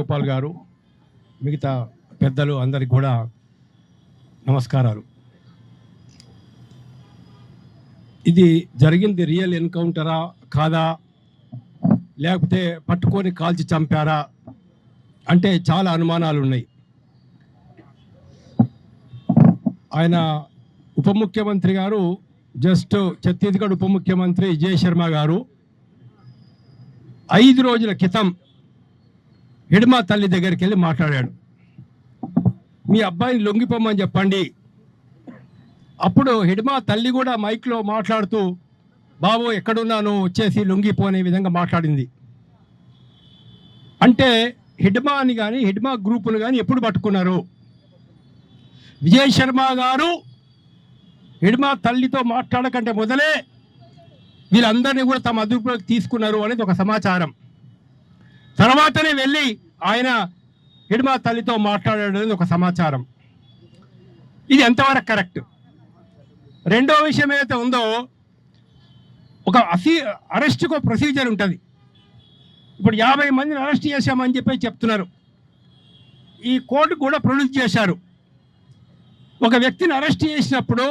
రాజగోపాల్ గారు, మిగతా పెద్దలు అందరికి కూడా నమస్కారాలు. ఇది జరిగింది రియల్ ఎన్కౌంటరా కాదా, లేకపోతే పట్టుకొని కాల్చి చంపారా అంటే చాలా అనుమానాలు ఉన్నాయి. ఆయన ఉప ముఖ్యమంత్రి గారు, జస్ట్ ఛత్తీస్గఢ్ ఉప ముఖ్యమంత్రి విజయ్ శర్మ గారు 5 రోజుల క్రితం హిడ్మా తల్లి దగ్గరికి వెళ్ళి మాట్లాడాడు. మీ అబ్బాయిని లొంగిపోమని చెప్పండి. అప్పుడు హిడ్మా తల్లి కూడా మైక్లో మాట్లాడుతూ, బాబు ఎక్కడున్నాను వచ్చేసి లొంగిపోనే విధంగా మాట్లాడింది. అంటే హిడ్మాని కానీ హిడ్మా గ్రూపును కానీ ఎప్పుడు పట్టుకున్నారు? విజయ్ శర్మ గారు హిడ్మా తల్లితో మాట్లాడకంటే మొదలే వీళ్ళందరినీ కూడా తమ అదుపులోకి తీసుకున్నారు అనేది ఒక సమాచారం. తర్వాతనే వెళ్ళి ఆయన హిడ్మా తల్లితో మాట్లాడాడు అనేది ఒక సమాచారం. ఇది ఎంతవరకు కరెక్ట్? రెండో విషయం ఏదైతే ఉందో, ఒక అరెస్ట్కు ప్రొసీజర్ ఉంటుంది. ఇప్పుడు 50 మందిని అరెస్ట్ చేశామని చెప్పి చెప్తున్నారు. ఈ కోర్టు కూడా ప్రొడ్యూస్ చేశారు. ఒక వ్యక్తిని అరెస్ట్ చేసినప్పుడు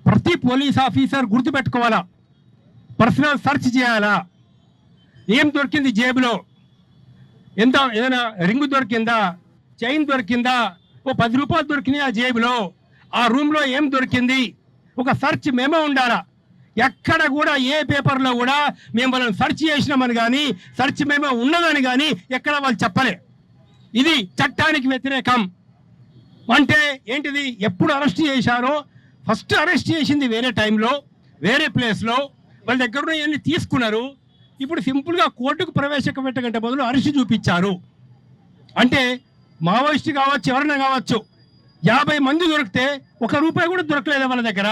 ప్రతి పోలీస్ ఆఫీసర్ గుర్తుపెట్టుకోవాలా, పర్సనల్ సెర్చ్ చేయాలా, ఏం దొరికింది జేబులో, ఎంత ఏదైనా రింగు దొరికిందా, చైన్ దొరికిందా, ఓ 10 రూపాయలు దొరికినాయి ఆ జేబులో, ఆ రూమ్లో ఏం దొరికింది, ఒక సెర్చ్ మెమో ఉండాలా. ఎక్కడ కూడా ఏ పేపర్లో కూడా మేము వాళ్ళని సెర్చ్ చేసినామని కానీ సెర్చ్ మెమో ఉన్నదని కానీ ఎక్కడ వాళ్ళు చెప్పలే. ఇది చట్టానికి వ్యతిరేకం. అంటే ఏంటిది? ఎప్పుడు అరెస్ట్ చేశారో, ఫస్ట్ అరెస్ట్ చేసింది వేరే టైంలో వేరే ప్లేస్లో, వాళ్ళ దగ్గర ఇవన్నీ తీసుకున్నారు. ఇప్పుడు సింపుల్గా కోర్టుకు ప్రవేశపెట్టకంటే బదులు అరెస్ట్ చూపించారు. అంటే మావోయిస్టు కావచ్చు, ఎవరైనా కావచ్చు, 50 మంది దొరికితే 1 రూపాయి కూడా దొరకలేదా వాళ్ళ దగ్గర?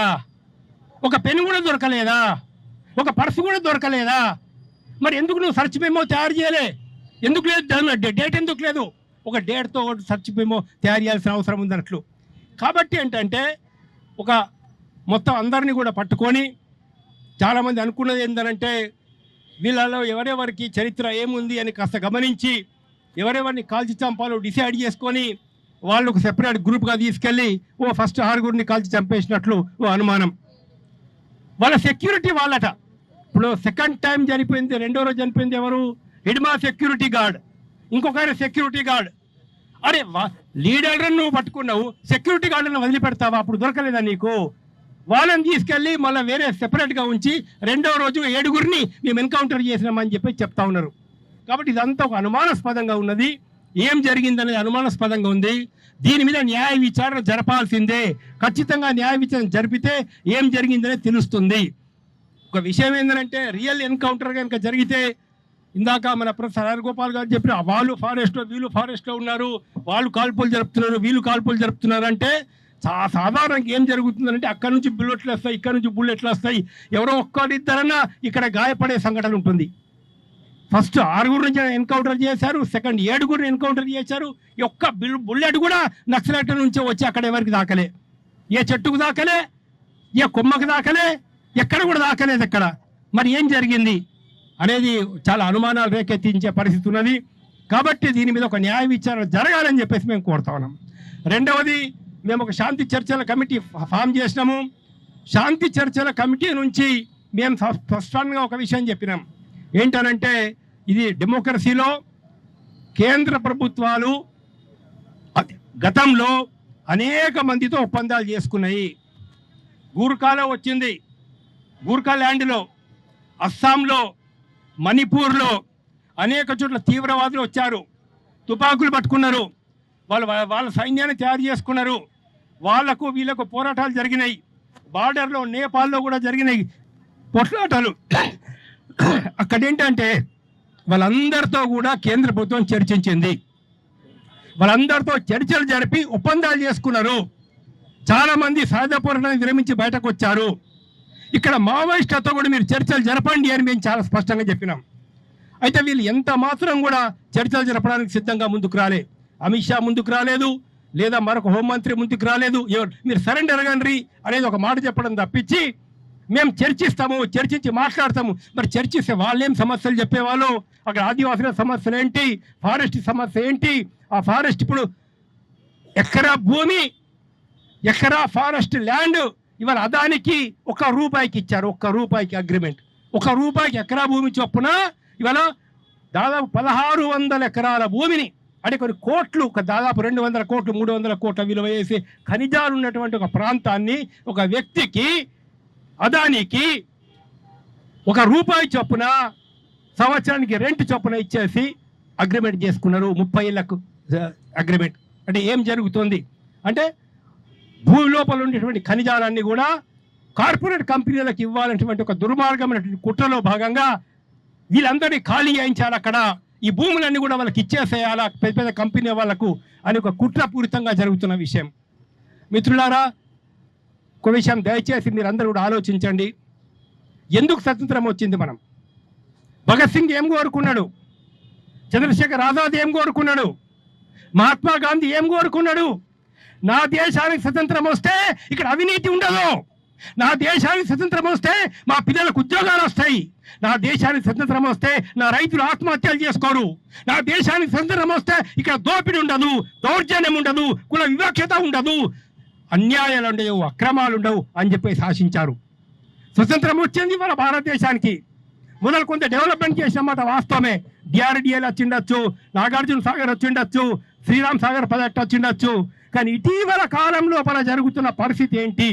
ఒక పెన్ కూడా దొరకలేదా? ఒక పర్సు కూడా దొరకలేదా? మరి ఎందుకు నువ్వు సర్చ్ మెమో తయారు చేయలే? ఎందుకు లేదు? డేట్ ఎందుకు లేదు? ఒక డేట్తో సర్చ్ మెమో తయారు చేయాల్సిన అవసరం ఉందన్నట్లు. కాబట్టి ఏంటంటే ఒక మొత్తం అందరినీ కూడా పట్టుకొని, చాలామంది అనుకున్నది ఏంటంటే వీళ్ళలో ఎవరెవరికి చరిత్ర ఏముంది అని కాస్త గమనించి ఎవరెవరిని కాల్చి చంపాలో డిసైడ్ చేసుకొని వాళ్ళకు సెపరేట్ గ్రూప్గా తీసుకెళ్ళి ఫస్ట్ 6గురిని కాల్చి చంపేసినట్లు అనుమానం. వాళ్ళ సెక్యూరిటీ వాళ్ళట. ఇప్పుడు సెకండ్ టైం చనిపోయింది, రెండో రోజు చనిపోయింది ఎవరు? హిడ్మా సెక్యూరిటీ గార్డ్, ఇంకొక సెక్యూరిటీ గార్డ్. అరే లీడర్ని నువ్వు పట్టుకున్నావు, సెక్యూరిటీ గార్డులను వదిలిపెడతావా? అప్పుడు దొరకలేదా నీకు? వాళ్ళని తీసుకెళ్ళి మళ్ళీ వేరే సెపరేట్గా ఉంచి రెండో రోజు 7గురిని మేము ఎన్కౌంటర్ చేసినామని చెప్పి చెప్తా ఉన్నారు. కాబట్టి ఇదంతా ఒక అనుమానాస్పదంగా ఉన్నది. ఏం జరిగిందనేది అనుమానాస్పదంగా ఉంది. దీని మీద న్యాయ విచారణ జరపాల్సిందే. ఖచ్చితంగా న్యాయ విచారణ జరిపితే ఏం జరిగిందనేది తెలుస్తుంది. ఒక విషయం ఏంటంటే, రియల్ ఎన్కౌంటర్ కనుక జరిగితే, ఇందాక మన ప్రొఫెసర్ రాజగోపాల్ గారు చెప్పిన వాళ్ళు ఫారెస్ట్లో వీళ్ళు ఫారెస్ట్లో ఉన్నారు, వాళ్ళు కాల్పులు జరుపుతున్నారు వీళ్ళు కాల్పులు జరుపుతున్నారు అంటే, సాధారణంగా ఏం జరుగుతుందంటే అక్కడ నుంచి బుల్లెట్లు వస్తాయి, ఇక్కడ నుంచి బుల్లెట్లు వస్తాయి, ఎవరో ఒక్కరిద్దరన్నా ఇక్కడ గాయపడే సంఘటన ఉంటుంది. ఫస్ట్ 6గురిని ఎన్కౌంటర్ చేశారు, సెకండ్ 7గురిని ఎన్కౌంటర్ చేశారు. ఒక్క బుల్లెట్ కూడా నక్సలైట్ల నుంచే వచ్చి అక్కడ ఎవరికి దాకలే, ఏ చెట్టుకు దాకలే, ఏ కొమ్మకు దాకలే, ఎక్కడ కూడా దాకలేదు. ఎక్కడ మరి ఏం జరిగింది అనేది చాలా అనుమానాలు రేకెత్తించే పరిస్థితి ఉన్నది. కాబట్టి దీని మీద ఒక న్యాయ విచారణ జరగాలని చెప్పేసి మేము కోరుతా ఉన్నాం. రెండవది, మేము ఒక శాంతి చర్చల కమిటీ ఫామ్ చేసినాము. శాంతి చర్చల కమిటీ నుంచి మేము స్పష్టంగా ఒక విషయం చెప్పినాం. ఏంటనంటే, ఇది డెమోక్రసీలో కేంద్ర ప్రభుత్వాలు గతంలో అనేక మందితో ఒప్పందాలు చేసుకున్నాయి. గూర్ఖాలో వచ్చింది, గూర్ఖా ల్యాండ్లో, అస్సాంలో, మణిపూర్లో అనేక చోట్ల తీవ్రవాదులు వచ్చారు, తుపాకులు పట్టుకున్నారు, వాళ్ళ సైన్యాన్ని తయారు చేసుకున్నారు. వాళ్లకు వీళ్ళకు పోరాటాలు జరిగినాయి. బార్డర్లో నేపాల్లో కూడా జరిగినాయి పోట్లాటాలు. అక్కడేంటంటే వాళ్ళందరితో కూడా కేంద్ర ప్రభుత్వం చర్చించింది. వాళ్ళందరితో చర్చలు జరిపి ఒప్పందాలు చేసుకున్నారు. చాలామంది సాయుధ పోరాటాన్ని విరమించి బయటకు వచ్చారు. ఇక్కడ మావోయిస్టులతో కూడా మీరు చర్చలు జరపండి అని మేము చాలా స్పష్టంగా చెప్పినాం. అయితే వీళ్ళు ఎంత మాత్రం కూడా చర్చలు జరపడానికి సిద్ధంగా ముందుకు రాలే. అమిత్ షా ముందుకు రాలేదు, లేదా మరొక హోంమంత్రి ముందుకు రాలేదు. మీరు సరెండర్ కండి అనేది ఒక మాట చెప్పడం తప్పించి మేము చర్చించి మాట్లాడతాము. మరి చర్చిస్తే వాళ్ళేం సమస్యలు చెప్పేవాళ్ళు, అక్కడ ఆదివాసుల సమస్యలు ఏంటి, ఫారెస్ట్ సమస్య ఏంటి, ఆ ఫారెస్ట్ ఇప్పుడు ఎకరా భూమి, ఎకరా ఫారెస్ట్ ల్యాండ్ ఇవాళ అదానికి ₹1 ఇచ్చారు. ₹1 అగ్రిమెంట్. ₹1 ఎకరా భూమి చొప్పున ఇవాళ దాదాపు 1600 ఎకరాల భూమిని, అంటే కొన్ని కోట్లు, దాదాపు 200 కోట్లు 300 కోట్ల విలువ వేసి ఖనిజాలు ఉన్నటువంటి ఒక ప్రాంతాన్ని ఒక వ్యక్తికి, అదానికి ₹1 చొప్పున సంవత్సరానికి రెంట్ చొప్పున ఇచ్చేసి అగ్రిమెంట్ చేసుకున్నారు. 30 ఏళ్లకు అగ్రిమెంట్. అంటే ఏం జరుగుతుంది అంటే భూమి లోపల ఉండేటువంటి ఖనిజాలన్నీ కూడా కార్పొరేట్ కంపెనీలకు ఇవ్వాలనేటువంటి ఒక దుర్మార్గమైనటువంటి కుట్రలో భాగంగా వీళ్ళందరినీ ఖాళీ చేయించాలి, అక్కడ ఈ భూములన్నీ కూడా వాళ్ళకి ఇచ్చేసేయాలా పెద్ద పెద్ద కంపెనీ వాళ్ళకు అని ఒక కుట్రపూరితంగా జరుగుతున్న విషయం. మిత్రులారా, ఒక విషయం దయచేసి మీరందరూ కూడా ఆలోచించండి. ఎందుకు స్వతంత్రం వచ్చింది? భగత్ సింగ్ ఏం కోరుకున్నాడు? చంద్రశేఖర్ ఆజాద్ ఏం కోరుకున్నాడు? మహాత్మా గాంధీ ఏం కోరుకున్నాడు? నా దేశానికి స్వతంత్రం వస్తే ఇక్కడ అవినీతి ఉండదు, నా దేశానికి స్వతంత్రం వస్తే మా పిల్లలకు ఉద్యోగాలు వస్తాయి, నా దేశానికి స్వతంత్రం వస్తే నా రైతులు ఆత్మహత్యలు చేసుకోరు, నా దేశానికి స్వతంత్రం వస్తే ఇక్కడ దోపిడీ ఉండదు, దౌర్జన్యం ఉండదు, కుల వివక్షత ఉండదు, అన్యాయాలు ఉండవు, అక్రమాలు ఉండవు అని చెప్పి శాసించారు. స్వతంత్రం వచ్చింది మన భారతదేశానికి. మొదలు కొంత డెవలప్మెంట్ చేసిన మాట వాస్తవమే. డిఆర్డిఎల్ వచ్చిండొచ్చు, నాగార్జున సాగర్ వచ్చిండొచ్చు, శ్రీరామ్ సాగర్ ప్రాజెక్ట్ వచ్చిండొచ్చు. కానీ ఇటీవల కాలం లోపల జరుగుతున్న పరిస్థితి ఏంటి?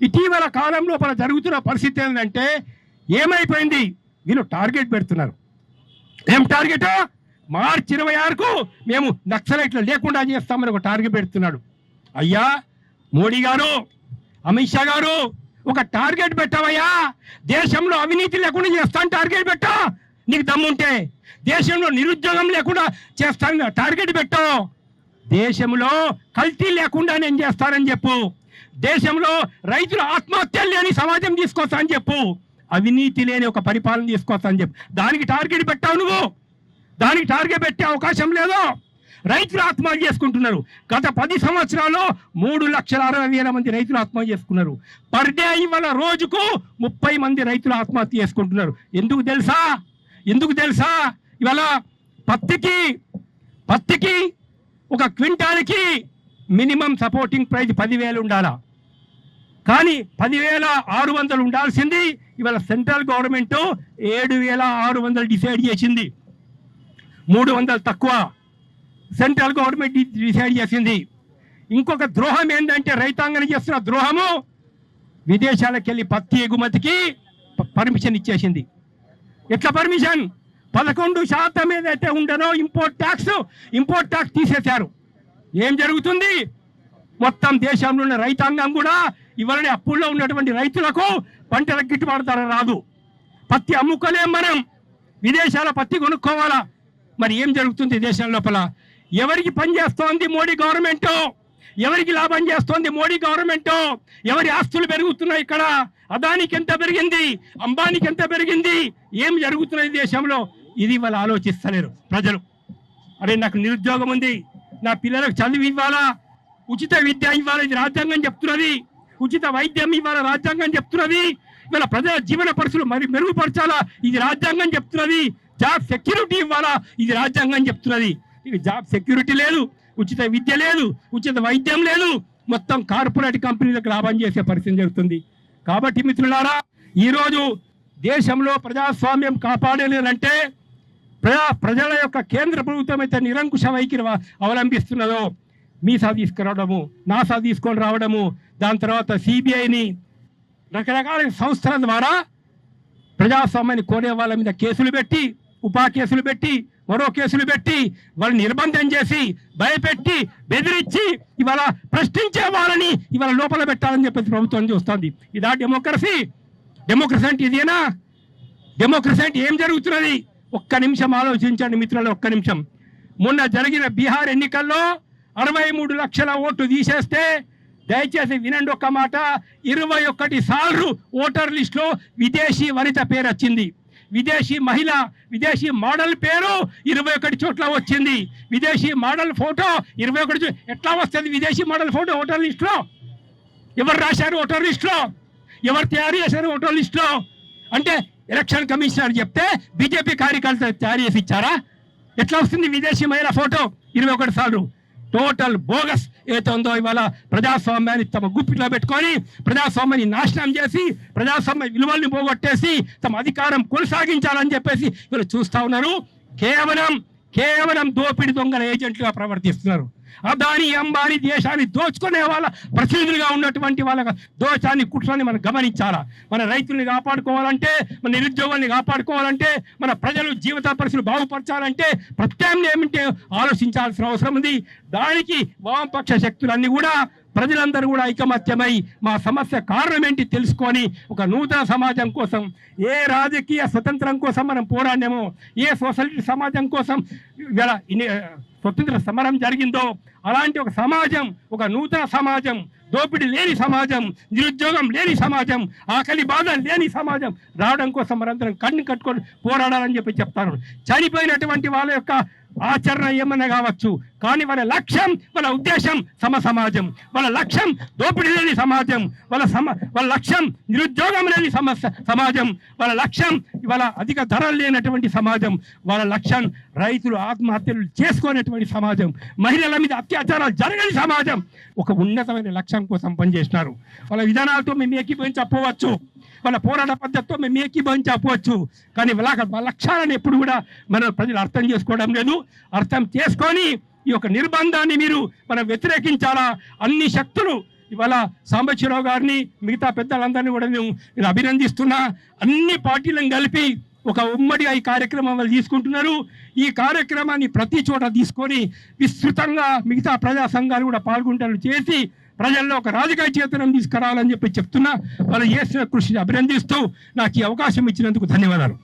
ఇటీవల కాలం లోపల జరుగుతున్న పరిస్థితి ఏంటంటే ఏమైపోయింది? వీళ్ళు టార్గెట్ పెడుతున్నారు. ఏం టార్గెట్? మార్చి 26కు మేము నక్సలైట్లు లేకుండా చేస్తామని ఒక టార్గెట్ పెడుతున్నాడు. అయ్యా మోడీ గారు, అమిత్ షా గారు, ఒక టార్గెట్ పెట్టవయ్యా. దేశంలో అవినీతి లేకుండా చేస్తాను టార్గెట్ పెట్టా. నీకు దమ్ముంటే దేశంలో నిరుద్యోగం లేకుండా చేస్తాను టార్గెట్ పెట్టు. దేశంలో కల్తీ లేకుండా నేను చేస్తానని చెప్పు. దేశంలో రైతుల ఆత్మహత్యలు లేని సమాజం తీసుకొస్తా అని చెప్పు. అవినీతి లేని ఒక పరిపాలన తీసుకొస్తా అని చెప్పు. దానికి టార్గెట్ పెట్టావు నువ్వు. దానికి టార్గెట్ పెట్టే అవకాశం లేదు. రైతులు ఆత్మహత్య చేసుకుంటున్నారు. గత 10 సంవత్సరాల్లో 3,60,000 మంది రైతులు ఆత్మహత్య చేసుకున్నారు. పర్ డే ఇవాళ రోజుకు 30 మంది రైతులు ఆత్మహత్య చేసుకుంటున్నారు. ఎందుకు తెలుసా? ఇవాళ పత్తికి ఒక క్వింటాల్కి మినిమం సపోర్టింగ్ ప్రైస్ 10,000 ఉండాలా. కానీ 10,600 ఉండాల్సింది ఇవాళ సెంట్రల్ గవర్నమెంట్ 7,600 డిసైడ్ చేసింది. 300 తక్కువ సెంట్రల్ గవర్నమెంట్ డిసైడ్ చేసింది. ఇంకొక ద్రోహం ఏంటంటే రైతాంగానికి చేస్తున్న ద్రోహము, విదేశాలకు వెళ్ళి పత్తి ఎగుమతికి పర్మిషన్ ఇచ్చేసింది. ఎట్లా పర్మిషన్? 11% ఏదైతే ఉండనో ఇంపోర్ట్ ట్యాక్స్ తీసేశారు. ఏం జరుగుతుంది? మొత్తం దేశంలో ఉన్న రైతాంగం కూడా ఇవాళ అప్పుల్లో ఉన్నటువంటి రైతులకు పంటల గిట్టుబాటు ధర రాదు. పత్తి అమ్ముకోలేం, మనం విదేశాల పత్తి కొనుక్కోవాలా. మరి ఏం జరుగుతుంది దేశం లోపల? ఎవరికి పనిచేస్తోంది మోడీ గవర్నమెంట్? ఎవరికి లాభం చేస్తోంది మోడీ గవర్నమెంట్? ఎవరి ఆస్తులు పెరుగుతున్నాయి ఇక్కడ? అదానికి ఎంత పెరిగింది? అంబానీకి ఎంత పెరిగింది? ఏం జరుగుతున్నాయి దేశంలో? ఇది వాళ్ళు ఆలోచిస్తలేరు ప్రజలు. అరే నాకు నిరుద్యోగం ఉంది, నా పిల్లలకు చదువు ఇవ్వాలా, ఉచిత విద్య ఇవ్వాలి, ఇది రాజ్యాంగం చెప్తున్నది. ఉచిత వైద్యం ఇవ్వాలా, రాజ్యాంగం చెప్తున్నది. ఇవాళ ప్రజల జీవన పరిస్థితులు మరి మెరుగుపరచాలా, ఇది రాజ్యాంగం చెప్తున్నది. జాబ్ సెక్యూరిటీ ఇవ్వాలా, ఇది రాజ్యాంగం చెప్తున్నది. ఇక జాబ్ సెక్యూరిటీ లేదు, ఉచిత విద్య లేదు, ఉచిత వైద్యం లేదు. మొత్తం కార్పొరేట్ కంపెనీలకు లాభం చేసే పరిస్థితి జరుగుతుంది. కాబట్టి మిత్రులారా, ఈరోజు దేశంలో ప్రజాస్వామ్యం కాపాడలేదంటే ప్రజల యొక్క కేంద్ర ప్రభుత్వం అయితే నిరంకుశ వైఖరి అవలంబిస్తున్నదో, మీసా తీసుకురావడము, నాసా తీసుకొని రావడము, దాని తర్వాత సిబిఐని రకరకాల సంస్థల ద్వారా ప్రజాస్వామ్యాన్ని కోరే వాళ్ళ మీద కేసులు పెట్టి, కేసులు పెట్టి, మరో కేసులు పెట్టి, వాళ్ళని నిర్బంధం చేసి, భయపెట్టి, బెదిరించి ఇవాళ ప్రశ్నించే వాళ్ళని ఇవాళ లోపల పెట్టాలని చెప్పేసి ప్రభుత్వం చూస్తుంది. ఇదా డెమోక్రసీ? డెమోక్రసీ అంటే ఇదేనా? డెమోక్రసీ అంటే ఏం జరుగుతున్నది? ఒక్క నిమిషం ఆలోచించండి మిత్రులు, ఒక్క నిమిషం. మొన్న జరిగిన బీహార్ ఎన్నికల్లో 63 లక్షల ఓట్లు తీసేస్తే, దయచేసి వినండి ఒక్క మాట, 21 సార్లు ఓటర్ లిస్టులో విదేశీ వనిత పేరు వచ్చింది. విదేశీ మహిళ, విదేశీ మోడల్ పేరు 21 చోట్ల వచ్చింది. విదేశీ మోడల్ ఫోటో 21 ఎట్లా వస్తుంది? విదేశీ మోడల్ ఫోటో ఓటర్ లిస్టులో ఎవరు రాశారు? ఓటర్ లిస్టులో ఎవరు తయారు చేశారు ఓటర్ లిస్టులో? అంటే ఎలక్షన్ కమిషనర్ చెప్తే బీజేపీ కార్యకర్తలు తయారు చేసి ఇచ్చారా? ఎట్లా వస్తుంది విదేశీ మహిళ ఫోటో 21 సార్లు? టోటల్ బోగస్ ఏదో ఉందో ఇవాళ ప్రజాస్వామ్యాన్ని తమ గుప్పిట్లో పెట్టుకొని ప్రజాస్వామ్యాన్ని నాశనం చేసి ప్రజాస్వామ్య విలువల్ని పోగొట్టేసి తమ అధికారం కొనసాగించాలని చెప్పేసి వీళ్ళు చూస్తా ఉన్నారు. కేవలం దోపిడి దొంగల ఏజెంట్లుగా ప్రవర్తిస్తున్నారు. అదాని అంబానీ దేశాన్ని దోచుకునే వాళ్ళ ప్రతినిధులుగా ఉన్నటువంటి వాళ్ళ దోషాన్ని కుట్రని మనం గమనించాలా. మన రైతుల్ని కాపాడుకోవాలంటే, మన నిరుద్యోగుల్ని కాపాడుకోవాలంటే, మన ప్రజలు జీవిత పరిస్థితులు బాగుపరచాలంటే ప్రత్యామ్నాయం ఆలోచించాల్సిన అవసరం ఉంది. దానికి వామపక్ష శక్తులన్నీ కూడా ప్రజలందరూ కూడా ఐకమత్యమై మా సమస్య కారణం ఏంటి తెలుసుకొని ఒక నూతన సమాజం కోసం, ఏ రాజకీయ స్వతంత్రం కోసం మనం పోరాడినామో, ఏ సోషలిటీ సమాజం కోసం స్వతంత్ర సమరం జరిగిందో అలాంటి ఒక సమాజం, ఒక నూతన సమాజం, దోపిడీ లేని సమాజం, నిరుద్యోగం లేని సమాజం, ఆకలి బాధ లేని సమాజం రావడం కోసం మనందరం కన్ను కట్టుకొని పోరాడాలని చెప్పి చెప్తాను. చనిపోయినటువంటి వాళ్ళ యొక్క ఆచరణ ఏమన్నా కావచ్చు, కానీ వాళ్ళ లక్ష్యం, వాళ్ళ ఉద్దేశం సమాజం, వాళ్ళ లక్ష్యం దోపిడీ లేని సమాజం, వాళ్ళ లక్ష్యం నిరుద్యోగం లేని సమాజం, వాళ్ళ లక్ష్యం ఇవాళ అధిక ధరలు లేనటువంటి సమాజం, వాళ్ళ లక్ష్యం రైతులు ఆత్మహత్యలు చేసుకునేటువంటి సమాజం, మహిళల మీద అత్యాచారాలు జరగని సమాజం. ఒక ఉన్నతమైన లక్ష్యం కోసం పనిచేసినారు. వాళ్ళ విధానాలతో మేము ఏకీభవించకపోవచ్చు, వాళ్ళ పోరాట పద్ధతితో మేము ఏకీభవించకపోవచ్చు, కానీ వాళ్ళ లక్ష్యాలను ఎప్పుడు కూడా మన ప్రజలు అర్థం చేసుకోవడం లేదు. అర్థం చేసుకొని ఈ యొక్క నిర్బంధాన్ని మనం వ్యతిరేకించాలా. అన్ని శక్తులు ఇవాళ సాంబశివరావు గారిని మిగతా పెద్దలందరినీ కూడా నేను అభినందిస్తున్నా. అన్ని పార్టీలను కలిపి ఒక ఉమ్మడిగా ఈ కార్యక్రమం తీసుకుంటున్నారు. ఈ కార్యక్రమాన్ని ప్రతి చోట తీసుకొని విస్తృతంగా మిగతా ప్రజా సంఘాలు కూడా పాల్గొంటారు చేసి ప్రజల్లో ఒక రాజకీయ చేతనం తీసుకురావాలని చెప్పి చెప్తున్నా. వాళ్ళు చేసిన కృషిని అభినందిస్తూ నాకు ఈ అవకాశం ఇచ్చినందుకు ధన్యవాదాలు.